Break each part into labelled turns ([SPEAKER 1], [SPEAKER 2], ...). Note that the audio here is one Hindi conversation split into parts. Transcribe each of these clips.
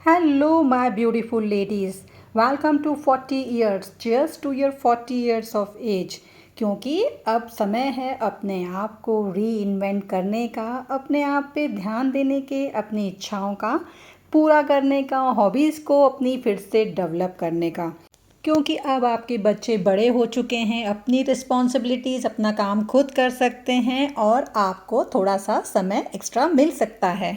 [SPEAKER 1] Hello, my beautiful ladies. Welcome to 40 years. Cheers to your 40 years of age. क्योंकि अब समय है अपने आप को री इन्वेंट करने का, अपने आप पे ध्यान देने के, अपनी इच्छाओं का पूरा करने का, हॉबीज़ को अपनी फिर से डेवलप करने का। क्योंकि अब आपके बच्चे बड़े हो चुके हैं, अपनी रिस्पॉन्सिबिलिटीज़ अपना काम खुद कर सकते हैं और आपको थोड़ा सा समय एक्स्ट्रा मिल सकता है।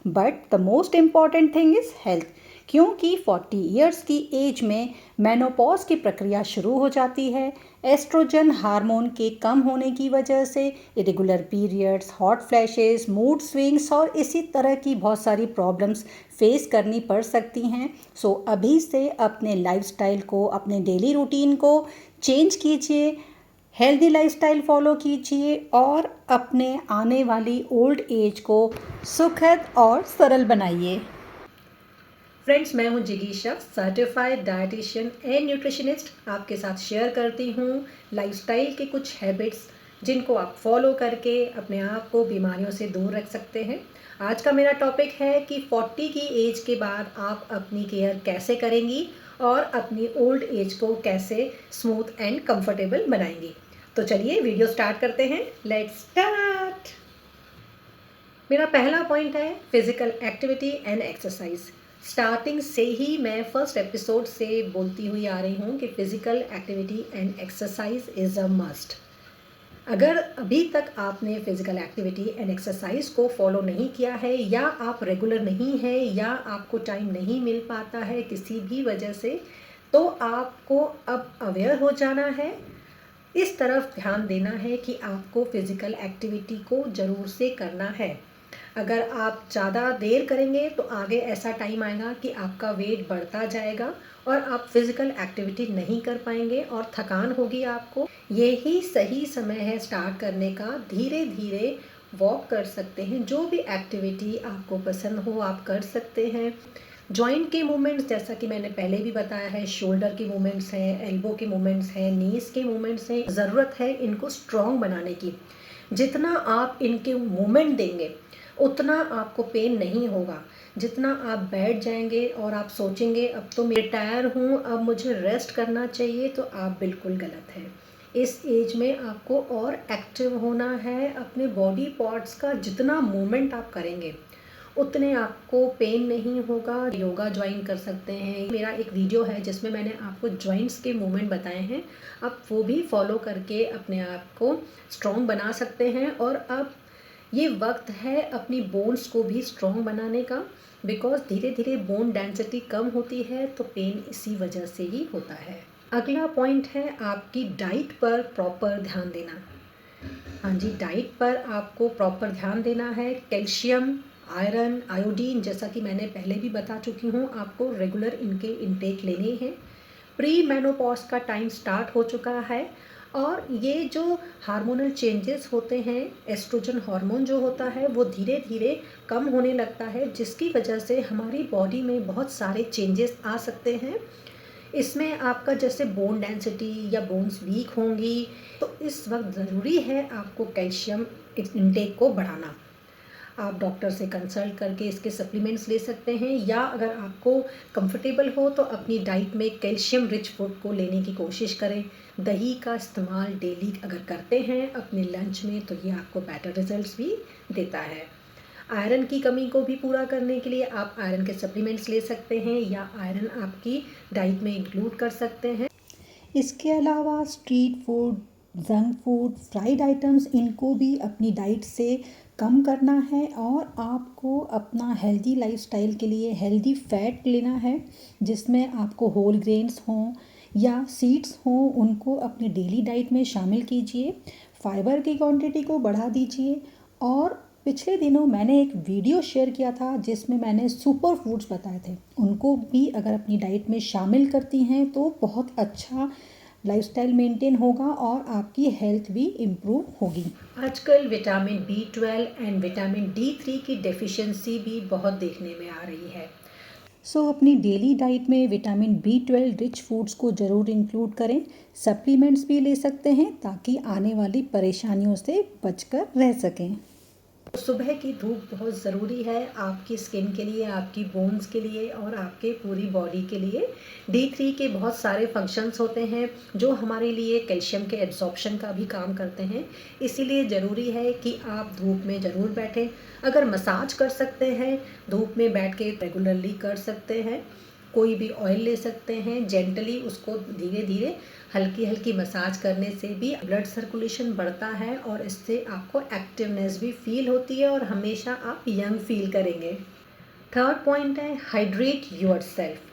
[SPEAKER 1] But the most important thing is health, क्योंकि 40 ईयर्स की एज में मेनोपॉज की प्रक्रिया शुरू हो जाती है। एस्ट्रोजन हार्मोन के कम होने की वजह से irregular periods, hot flashes, mood swings और इसी तरह की बहुत सारी प्रॉब्लम्स फेस करनी पड़ सकती हैं। सो अभी से अपने लाइफस्टाइल को, अपने डेली रूटीन को चेंज कीजिए, हेल्दी लाइफस्टाइल फॉलो कीजिए और अपने आने वाली ओल्ड एज को सुखद और सरल बनाइए। फ्रेंड्स, मैं हूं जिगीशा, सर्टिफाइड डाइटिशियन एंड न्यूट्रिशनिस्ट। आपके साथ शेयर करती हूं लाइफस्टाइल के कुछ हैबिट्स जिनको आप फॉलो करके अपने आप को बीमारियों से दूर रख सकते हैं। आज का मेरा टॉपिक है कि 40 की एज के बाद आप अपनी केयर कैसे करेंगी और अपनी ओल्ड एज को कैसे स्मूथ एंड कंफर्टेबल बनाएंगी। तो चलिए वीडियो स्टार्ट करते हैं। Let's start. मेरा पहला पॉइंट है physical activity and exercise. Starting से ही मैं फर्स्ट एपिसोड से बोलती हुई आ रही हूँ कि physical activity and exercise is a must. अगर अभी तक आपने फिजिकल एक्टिविटी एंड एक्सरसाइज को फॉलो नहीं किया है, या आप रेगुलर नहीं है, या आपको टाइम नहीं मिल पाता है किसी भी वजह से, तो आपको अब अवेयर हो जाना है, इस तरफ ध्यान देना है कि आपको फिज़िकल एक्टिविटी को ज़रूर से करना है। अगर आप ज़्यादा देर करेंगे तो आगे ऐसा टाइम आएगा कि आपका वेट बढ़ता जाएगा और आप फिज़िकल एक्टिविटी नहीं कर पाएंगे और थकान होगी आपको। यही सही समय है स्टार्ट करने का। धीरे धीरे वॉक कर सकते हैं, जो भी एक्टिविटी आपको पसंद हो आप कर सकते हैं। जॉइंट के मूवमेंट्स, जैसा कि मैंने पहले भी बताया है, शोल्डर के मूवमेंट्स हैं, एल्बो के मूवमेंट्स हैं, नीज़ के मूवमेंट्स हैं। ज़रूरत है इनको स्ट्रॉन्ग बनाने की। जितना आप इनके मूवमेंट देंगे उतना आपको पेन नहीं होगा। जितना आप बैठ जाएंगे और आप सोचेंगे अब तो मैं रिटायर हूँ, अब मुझे रेस्ट करना चाहिए, तो आप बिल्कुल गलत हैं। इस एज में आपको और एक्टिव होना है। अपने बॉडी पार्ट्स का जितना मूवमेंट आप करेंगे उतने आपको पेन नहीं होगा। योगा ज्वाइन कर सकते हैं। मेरा एक वीडियो है जिसमें मैंने आपको जॉइंट्स के मूवमेंट बताए हैं, आप वो भी फॉलो करके अपने आप को स्ट्रॉन्ग बना सकते हैं। और अब ये वक्त है अपनी बोन्स को भी स्ट्रॉन्ग बनाने का, बिकॉज धीरे धीरे बोन डेंसिटी कम होती है तो पेन इसी वजह से ही होता है। अगला पॉइंट है आपकी डाइट पर प्रॉपर ध्यान देना। हाँ जी, डाइट पर आपको प्रॉपर ध्यान देना है। कैल्शियम, आयरन, आयोडीन, जैसा कि मैंने पहले भी बता चुकी हूँ, आपको रेगुलर इनके इनटेक लेने हैं। प्री मेनोपॉज का टाइम स्टार्ट हो चुका है और ये जो हार्मोनल चेंजेस होते हैं, एस्ट्रोजन हार्मोन जो होता है वो धीरे धीरे कम होने लगता है, जिसकी वजह से हमारी बॉडी में बहुत सारे चेंजेस आ सकते हैं। इसमें आपका जैसे बोन डेंसिटी या बोन्स वीक होंगी, तो इस वक्त ज़रूरी है आपको कैल्शियम इंटेक को बढ़ाना। आप डॉक्टर से कंसल्ट करके इसके सप्लीमेंट्स ले सकते हैं, या अगर आपको कंफर्टेबल हो तो अपनी डाइट में कैल्शियम रिच फूड को लेने की कोशिश करें। दही का इस्तेमाल डेली अगर करते हैं अपने लंच में तो ये आपको बेटर रिजल्ट्स भी देता है। आयरन की कमी को भी पूरा करने के लिए आप आयरन के सप्लीमेंट्स ले सकते हैं, या आयरन आपकी डाइट में इंक्लूड कर सकते हैं। इसके अलावा street food, junk food, fried items, इनको भी अपनी डाइट से कम करना है और आपको अपना हेल्दी लाइफस्टाइल के लिए हेल्दी फैट लेना है, जिसमें आपको होल ग्रेन्स हों या सीड्स हों, उनको अपनी डेली डाइट में शामिल कीजिए। फाइबर की क्वांटिटी को बढ़ा दीजिए। और पिछले दिनों मैंने एक वीडियो शेयर किया था जिसमें मैंने सुपर फूड्स बताए थे, उनको भी अगर अपनी डाइट में शामिल करती हैं तो बहुत अच्छा लाइफस्टाइल मेंटेन होगा और आपकी हेल्थ भी इम्प्रूव होगी। आजकल vitamin B12 and vitamin D3 की डेफिशिएंसी भी बहुत देखने में आ रही है। सो अपनी डेली डाइट में विटामिन B12 रिच फूड्स को ज़रूर इंक्लूड करें। सप्लीमेंट्स भी ले सकते हैं ताकि आने वाली परेशानियों से बचकर रह सकें। सुबह की धूप बहुत ज़रूरी है आपकी स्किन के लिए, आपकी बोन्स के लिए और आपके पूरी बॉडी के लिए। D3 के बहुत सारे फंक्शंस होते हैं जो हमारे लिए कैल्शियम के एब्जॉर्प्शन का भी काम करते हैं। इसीलिए ज़रूरी है कि आप धूप में ज़रूर बैठें। अगर मसाज कर सकते हैं, धूप में बैठ के रेगुलरली कर सकते हैं। कोई भी ऑयल ले सकते हैं, जेंटली उसको धीरे धीरे हल्की हल्की मसाज करने से भी ब्लड सर्कुलेशन बढ़ता है और इससे आपको एक्टिवनेस भी फील होती है और हमेशा आप यंग फील करेंगे। थर्ड पॉइंट है hydrate your self.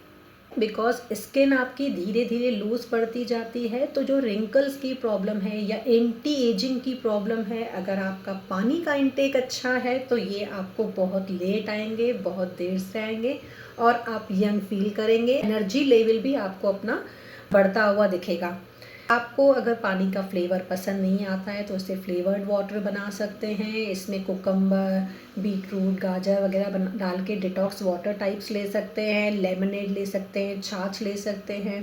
[SPEAKER 1] Because skin आपकी धीरे धीरे लूज पड़ती जाती है, तो जो रिंकल्स की प्रॉब्लम है या एंटी एजिंग की प्रॉब्लम है, अगर आपका पानी का इंटेक अच्छा है तो ये आपको बहुत लेट आएंगे, बहुत देर से आएंगे और आप यंग फील करेंगे। एनर्जी लेवल भी आपको अपना बढ़ता हुआ दिखेगा। आपको अगर पानी का फ्लेवर पसंद नहीं आता है तो उससे फ्लेवर्ड वाटर बना सकते हैं। इसमें कुकम्बर, बीटरूट, गाजर वगैरह डाल के डिटॉक्स वाटर टाइप्स ले सकते हैं, लेमनेड ले सकते हैं, छाछ ले सकते हैं,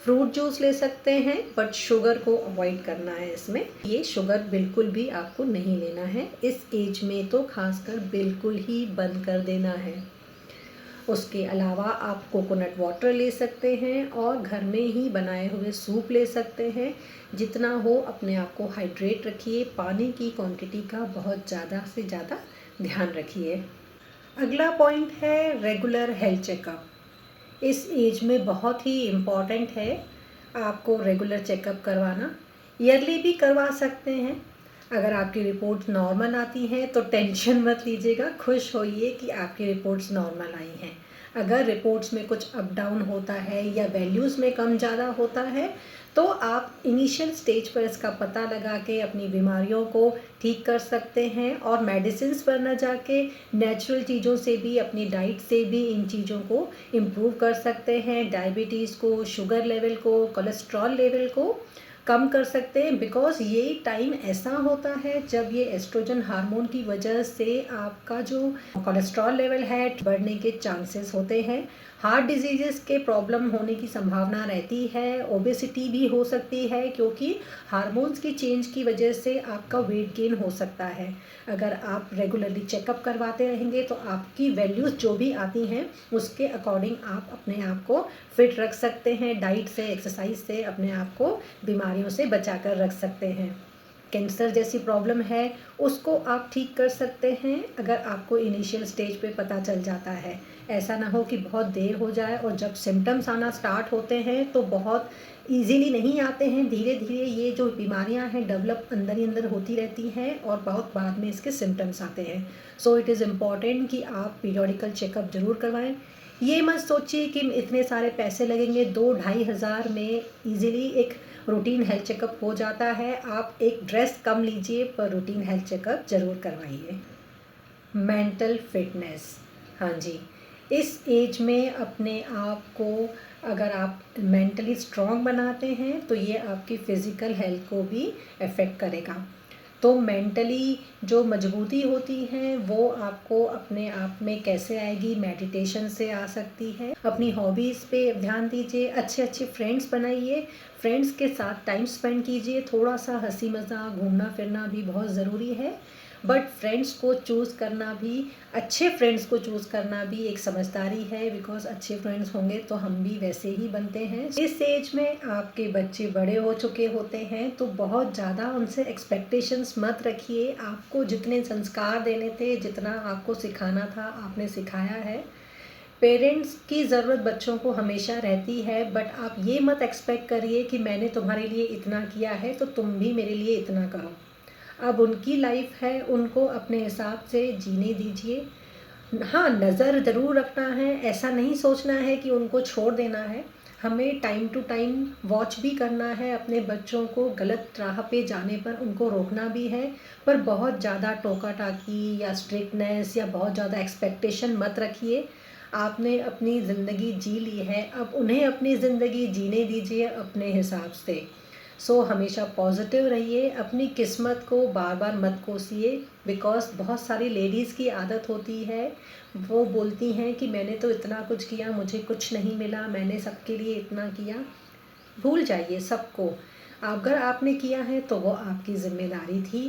[SPEAKER 1] फ्रूट जूस ले सकते हैं, बट शुगर को अवॉइड करना है इसमें। ये शुगर बिल्कुल भी आपको नहीं लेना है, इस एज में तो खासकर बिल्कुल ही बंद कर देना है। उसके अलावा आप कोकोनट वाटर ले सकते हैं और घर में ही बनाए हुए सूप ले सकते हैं। जितना हो अपने आप को हाइड्रेट रखिए, पानी की क्वांटिटी का बहुत ज़्यादा से ज़्यादा ध्यान रखिए। अगला पॉइंट है रेगुलर हेल्थ चेकअप। इस एज में बहुत ही इम्पॉर्टेंट है आपको रेगुलर चेकअप करवाना। ईयरली भी करवा सकते हैं। अगर आपकी रिपोर्ट्स नॉर्मल आती हैं तो टेंशन मत लीजिएगा, खुश होइए कि आपकी रिपोर्ट्स नॉर्मल आई हैं। अगर रिपोर्ट्स में कुछ अप डाउन होता है या वैल्यूज़ में कम ज़्यादा होता है तो आप इनिशियल स्टेज पर इसका पता लगा के अपनी बीमारियों को ठीक कर सकते हैं और मेडिसिन्स पर न जाके नेचुरल चीज़ों से भी, अपनी डाइट से भी इन चीज़ों को इम्प्रूव कर सकते हैं। डायबिटीज़ को, शुगर लेवल को, कोलेस्ट्रॉल लेवल को कम कर सकते हैं। बिकॉज ये टाइम ऐसा होता है जब ये एस्ट्रोजन हार्मोन की वजह से आपका जो कोलेस्ट्रॉल लेवल है बढ़ने के चांसेस होते हैं। हार्ट डिजीज़ के प्रॉब्लम होने की संभावना रहती है, ओबेसिटी भी हो सकती है क्योंकि हार्मोन्स की चेंज की वजह से आपका वेट गेन हो सकता है। अगर आप रेगुलरली चेकअप करवाते रहेंगे तो आपकी वैल्यूज़ जो भी आती हैं उसके अकॉर्डिंग आप अपने आप को फिट रख सकते हैं। डाइट से, एक्सरसाइज से अपने आप को बीमारियों से बचा कर रख सकते हैं। कैंसर जैसी प्रॉब्लम है उसको आप ठीक कर सकते हैं अगर आपको इनिशियल स्टेज पे पता चल जाता है। ऐसा ना हो कि बहुत देर हो जाए और जब सिम्टम्स आना स्टार्ट होते हैं तो बहुत इजीली नहीं आते हैं, धीरे धीरे ये जो बीमारियां हैं डेवलप अंदर ही अंदर होती रहती हैं और बहुत बाद में इसके सिम्टम्स आते हैं। सो इट इज़ इम्पॉर्टेंट कि आप पीरियोडिकल चेकअप ज़रूर करवाएं। ये मत सोचिए कि इतने सारे पैसे लगेंगे, 2-2.5 हज़ार में ईज़िली एक रूटीन हेल्थ चेकअप हो जाता है। आप एक ड्रेस कम लीजिए पर रूटीन हेल्थ चेकअप ज़रूर करवाइए। मेंटल फिटनेस, हाँ जी, इस एज में अपने आप को अगर आप मेंटली स्ट्रॉन्ग बनाते हैं तो ये आपकी फ़िज़िकल हेल्थ को भी अफेक्ट करेगा। तो मेंटली जो मजबूती होती है वो आपको अपने आप में कैसे आएगी, मेडिटेशन से आ सकती है। अपनी हॉबीज़ पे ध्यान दीजिए, अच्छे अच्छे फ्रेंड्स बनाइए, फ्रेंड्स के साथ टाइम स्पेंड कीजिए। थोड़ा सा हंसी मजाक, घूमना फिरना भी बहुत ज़रूरी है, बट फ्रेंड्स को चूज़ करना भी, अच्छे फ्रेंड्स को चूज़ करना भी एक समझदारी है। बिकॉज अच्छे फ्रेंड्स होंगे तो हम भी वैसे ही बनते हैं। इस एज में आपके बच्चे बड़े हो चुके होते हैं तो बहुत ज़्यादा उनसे एक्सपेक्टेशंस मत रखिए। आपको जितने संस्कार देने थे, जितना आपको सिखाना था आपने सिखाया है। पेरेंट्स की ज़रूरत बच्चों को हमेशा रहती है, बट आप ये मत एक्सपेक्ट करिए कि मैंने तुम्हारे लिए इतना किया है तो तुम भी मेरे लिए इतना करो। अब उनकी लाइफ है, उनको अपने हिसाब से जीने दीजिए। हाँ, नज़र ज़रूर रखना है, ऐसा नहीं सोचना है कि उनको छोड़ देना है। हमें टाइम टू टाइम वॉच भी करना है अपने बच्चों को, गलत राह पे जाने पर उनको रोकना भी है। पर बहुत ज़्यादा टोका टाकी या स्ट्रिक्टनेस या बहुत ज़्यादा एक्सपेक्टेशन मत रखिए। आपने अपनी ज़िंदगी जी ली है, अब उन्हें अपनी ज़िंदगी जीने दीजिए अपने हिसाब से। सो हमेशा पॉजिटिव रहिए, अपनी किस्मत को बार बार मत कोसिए। बिकॉज़ बहुत सारी लेडीज़ की आदत होती है, वो बोलती हैं कि मैंने तो इतना कुछ किया, मुझे कुछ नहीं मिला, मैंने सबके लिए इतना किया। भूल जाइए सबको, अगर आपने किया है तो वो आपकी ज़िम्मेदारी थी।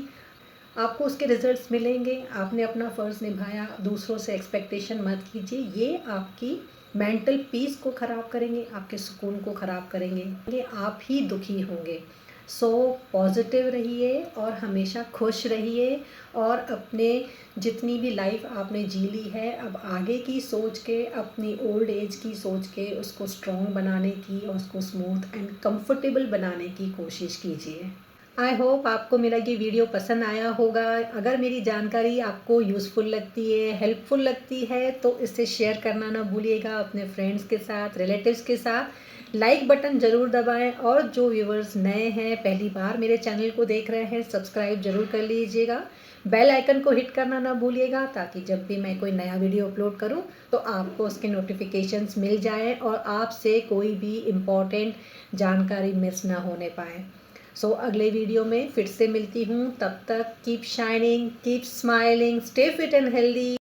[SPEAKER 1] आपको उसके रिजल्ट्स मिलेंगे। आपने अपना फ़र्ज़ निभाया, दूसरों से एक्सपेक्टेशन मत कीजिए, ये आपकी मेंटल पीस को ख़राब करेंगे, आपके सुकून को ख़राब करेंगे, ये आप ही दुखी होंगे। सो पॉजिटिव रहिए और हमेशा खुश रहिए और अपने जितनी भी लाइफ आपने जी ली है, अब आगे की सोच के, अपनी ओल्ड एज की सोच के उसको स्ट्रॉन्ग बनाने की और उसको स्मूथ एंड कंफर्टेबल बनाने की कोशिश कीजिए। आई होप आपको मेरा ये वीडियो पसंद आया होगा। अगर मेरी जानकारी आपको यूज़फुल लगती है, हेल्पफुल लगती है, तो इसे शेयर करना ना भूलिएगा अपने फ्रेंड्स के साथ, रिलेटिव्स के साथ। लाइक बटन ज़रूर दबाएं और जो व्यूवर्स नए हैं, पहली बार मेरे चैनल को देख रहे हैं, सब्सक्राइब ज़रूर कर लीजिएगा। बेल आइकन को हिट करना ना भूलिएगा ताकि जब भी मैं कोई नया वीडियो अपलोड करूं तो आपको उसके नोटिफिकेशंस मिल जाएं और आपसे कोई भी इम्पॉर्टेंट जानकारी मिस ना होने पाए। सो अगले वीडियो में फिर से मिलती हूँ, तब तक keep shining, keep smiling, stay fit and healthy.